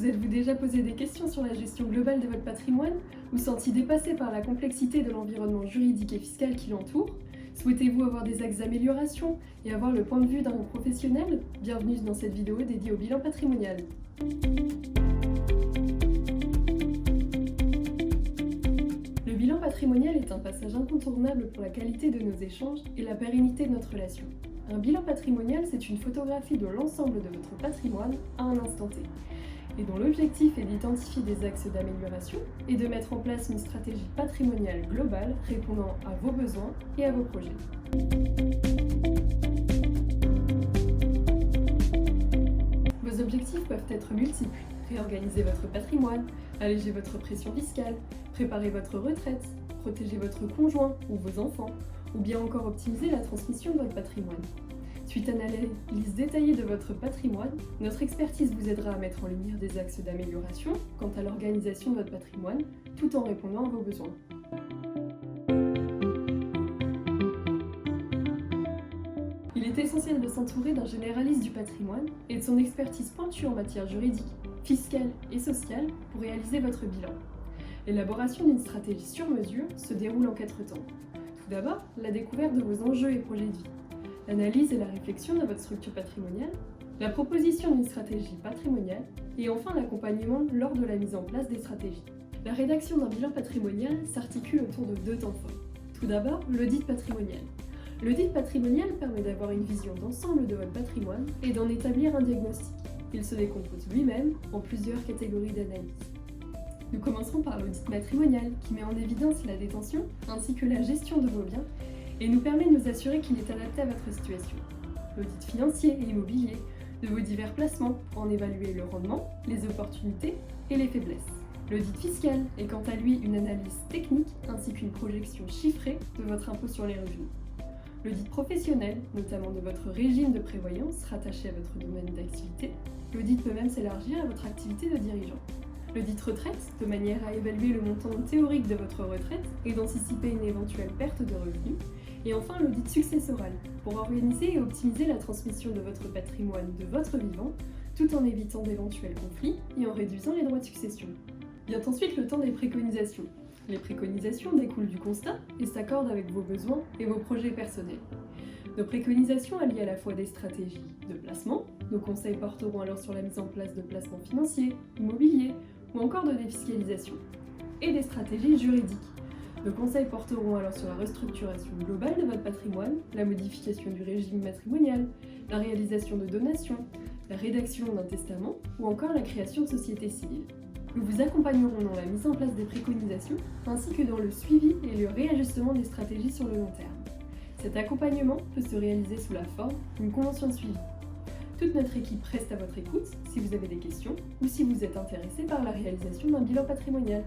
Vous êtes-vous déjà posé des questions sur la gestion globale de votre patrimoine ou senti dépassé par la complexité de l'environnement juridique et fiscal qui l'entoure? Souhaitez-vous avoir des axes d'amélioration et avoir le point de vue d'un professionnel? Bienvenue dans cette vidéo dédiée au bilan patrimonial. Le bilan patrimonial est un passage incontournable pour la qualité de nos échanges et la pérennité de notre relation. Un bilan patrimonial, c'est une photographie de l'ensemble de votre patrimoine à un instant T, et dont l'objectif est d'identifier des axes d'amélioration et de mettre en place une stratégie patrimoniale globale répondant à vos besoins et à vos projets. Vos objectifs peuvent être multiples: réorganiser votre patrimoine, alléger votre pression fiscale, préparer votre retraite, protéger votre conjoint ou vos enfants, ou bien encore optimiser la transmission de votre patrimoine. Suite à une analyse détaillée de votre patrimoine, notre expertise vous aidera à mettre en lumière des axes d'amélioration quant à l'organisation de votre patrimoine, tout en répondant à vos besoins. Il est essentiel de s'entourer d'un généraliste du patrimoine et de son expertise pointue en matière juridique, fiscale et sociale pour réaliser votre bilan. L'élaboration d'une stratégie sur mesure se déroule en 4 temps. Tout d'abord, la découverte de vos enjeux et projets de vie, l'analyse et la réflexion de votre structure patrimoniale, la proposition d'une stratégie patrimoniale et enfin l'accompagnement lors de la mise en place des stratégies. La rédaction d'un bilan patrimonial s'articule autour de 2 temps forts. Tout d'abord, l'audit patrimonial. L'audit patrimonial permet d'avoir une vision d'ensemble de votre patrimoine et d'en établir un diagnostic. Il se décompose lui-même en plusieurs catégories d'analyse. Nous commencerons par l'audit matrimonial qui met en évidence la détention ainsi que la gestion de vos biens et nous permet de nous assurer qu'il est adapté à votre situation. L'audit financier et immobilier de vos divers placements pour en évaluer le rendement, les opportunités et les faiblesses. L'audit fiscal est quant à lui une analyse technique ainsi qu'une projection chiffrée de votre impôt sur les revenus. L'audit professionnel, notamment de votre régime de prévoyance rattaché à votre domaine d'activité. L'audit peut même s'élargir à votre activité de dirigeant. L'audit retraite, de manière à évaluer le montant théorique de votre retraite et d'anticiper une éventuelle perte de revenus. Et enfin, l'audit successoral, pour organiser et optimiser la transmission de votre patrimoine de votre vivant, tout en évitant d'éventuels conflits et en réduisant les droits de succession. Vient ensuite le temps des préconisations. Les préconisations découlent du constat et s'accordent avec vos besoins et vos projets personnels. Nos préconisations allient à la fois des stratégies de placement, nos conseils porteront alors sur la mise en place de placements financiers, immobiliers ou encore de défiscalisation, et des stratégies juridiques. Nos conseils porteront alors sur la restructuration globale de votre patrimoine, la modification du régime matrimonial, la réalisation de donations, la rédaction d'un testament ou encore la création de sociétés civiles. Nous vous accompagnerons dans la mise en place des préconisations ainsi que dans le suivi et le réajustement des stratégies sur le long terme. Cet accompagnement peut se réaliser sous la forme d'une convention de suivi. Toute notre équipe reste à votre écoute si vous avez des questions ou si vous êtes intéressé par la réalisation d'un bilan patrimonial.